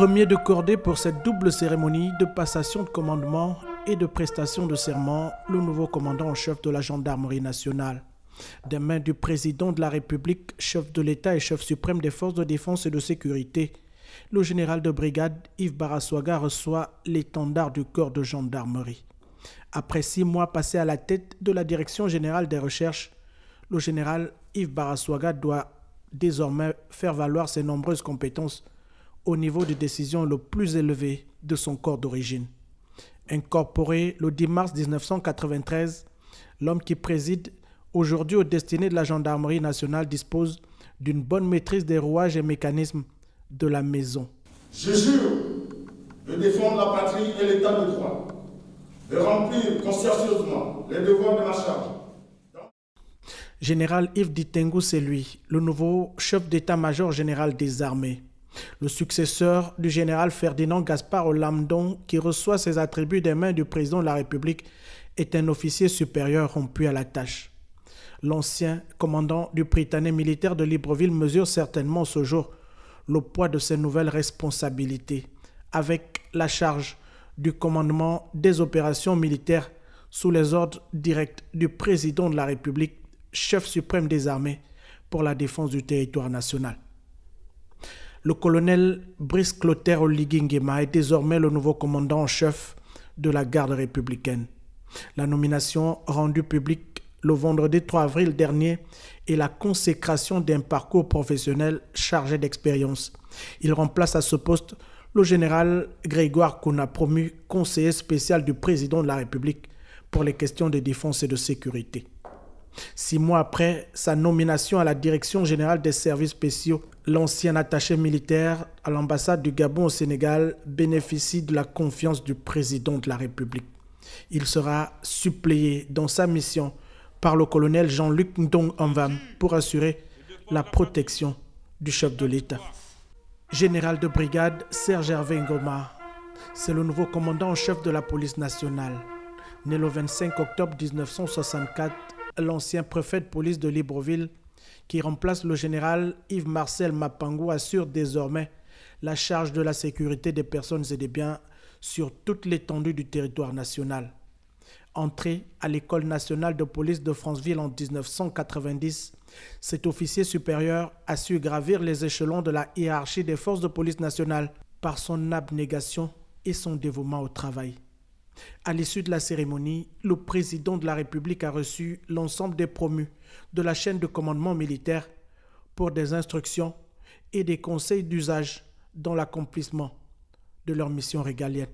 Premier de cordée pour cette double cérémonie de passation de commandement et de prestation de serment, le nouveau commandant en chef de la gendarmerie nationale. Des mains du président de la République, chef de l'État et chef suprême des forces de défense et de sécurité, le général de brigade Yves Baraswaga reçoit l'étendard du corps de gendarmerie. Après 6 mois passés à la tête de la direction générale des recherches, le général Yves Baraswaga doit désormais faire valoir ses nombreuses compétences au niveau de décision le plus élevé de son corps d'origine. Incorporé le 10 mars 1993, l'homme qui préside aujourd'hui aux destinées de la gendarmerie nationale dispose d'une bonne maîtrise des rouages et mécanismes de la maison. Je jure de défendre la patrie et l'état de droit, de remplir consciencieusement les devoirs de ma charge. Général Yves Ditengu, c'est lui, le nouveau chef d'état-major général des armées. Le successeur du général Ferdinand Gaspard Olamdon, qui reçoit ses attributs des mains du président de la République, est un officier supérieur rompu à la tâche. L'ancien commandant du Prytanée militaire de Libreville mesure certainement ce jour le poids de ses nouvelles responsabilités, avec la charge du commandement des opérations militaires sous les ordres directs du président de la République, chef suprême des armées pour la défense du territoire national. Le colonel Brice Clotaire Oligui Nguema est désormais le nouveau commandant en chef de la garde républicaine. La nomination rendue publique le vendredi 3 avril dernier est la consécration d'un parcours professionnel chargé d'expérience. Il remplace à ce poste le général Grégoire Kouna, promu conseiller spécial du président de la République pour les questions de défense et de sécurité. 6 mois après sa nomination à la direction générale des services spéciaux, l'ancien attaché militaire à l'ambassade du Gabon au Sénégal bénéficie de la confiance du président de la République. Il sera suppléé dans sa mission par le colonel Jean-Luc Ndong Anvam pour assurer la protection du chef de l'État. Général de brigade Serge Hervé Ngoma, c'est le nouveau commandant en chef de la police nationale. Né le 25 octobre 1964, l'ancien préfet de police de Libreville, qui remplace le général Yves-Marcel Mapango, assure désormais la charge de la sécurité des personnes et des biens sur toute l'étendue du territoire national. Entré à l'école nationale de police de Franceville en 1990, cet officier supérieur a su gravir les échelons de la hiérarchie des forces de police nationales par son abnégation et son dévouement au travail. À l'issue de la cérémonie, le président de la République a reçu l'ensemble des promus de la chaîne de commandement militaire pour des instructions et des conseils d'usage dans l'accomplissement de leur mission régalienne.